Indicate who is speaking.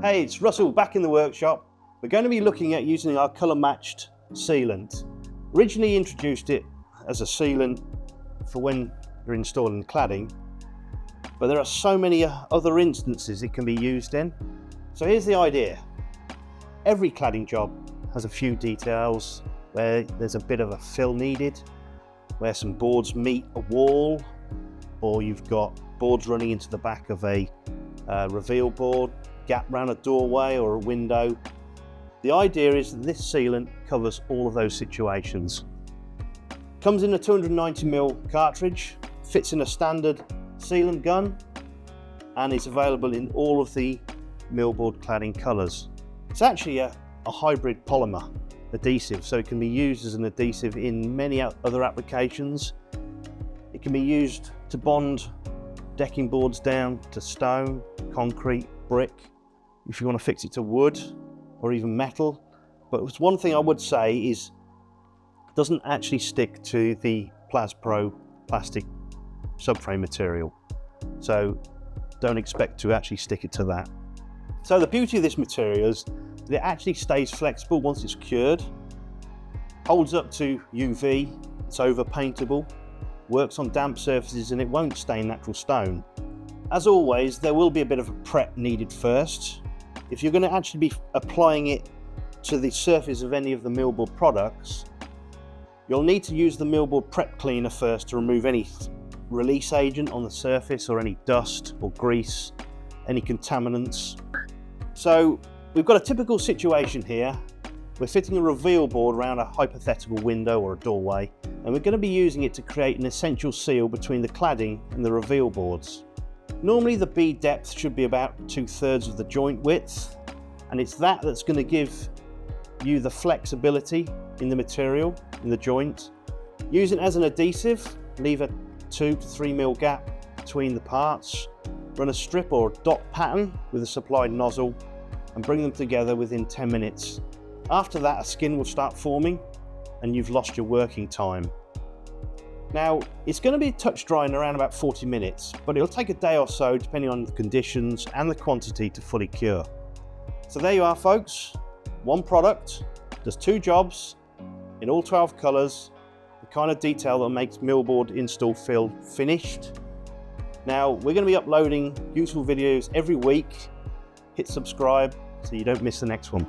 Speaker 1: Hey, it's Russell back in the workshop. We're going to be looking at using our colour matched sealant. Originally introduced it as a sealant for when you're installing cladding, but there are so many other instances it can be used in. So here's the idea. Every cladding job has a few details where there's a bit of a fill needed, where some boards meet a wall, or you've got boards running into the back of a reveal board, gap around a doorway or a window. The idea is that this sealant covers all of those situations. Comes in a 290mm cartridge, fits in a standard sealant gun, and is available in all of the Millboard cladding colours. It's actually a hybrid polymer adhesive, so it can be used as an adhesive in many other applications. It can be used to bond decking boards down to stone, concrete, brick, if you want to fix it to wood or even metal. But one thing I would say is it doesn't actually stick to the Plas-Pro plastic subframe material, so don't expect to actually stick it to that. So the beauty of this material is that it actually stays flexible once it's cured, holds up to UV, it's over paintable, works on damp surfaces, and it won't stain natural stone. As always, there will be a bit of a prep needed first. If you're going to actually be applying it to the surface of any of the Millboard products, you'll need to use the Millboard Prep Cleaner first to remove any release agent on the surface or any dust or grease, any contaminants. So we've got a typical situation here. We're fitting a reveal board around a hypothetical window or a doorway, and we're going to be using it to create an essential seal between the cladding and the reveal boards. Normally the bead depth should be about 2/3 of the joint width, and it's that's going to give you the flexibility in the material, in the joint. Use it as an adhesive, leave a 2 to 3mm gap between the parts, run a strip or a dot pattern with a supplied nozzle, and bring them together within 10 minutes. After that, a skin will start forming and you've lost your working time. Now, it's going to be touch dry in around about 40 minutes, but it'll take a day or so depending on the conditions and the quantity to fully cure. So there you are, folks. One product does two jobs in all 12 colours, the kind of detail that makes Millboard install feel finished. Now, we're going to be uploading useful videos every week. Hit subscribe so you don't miss the next one.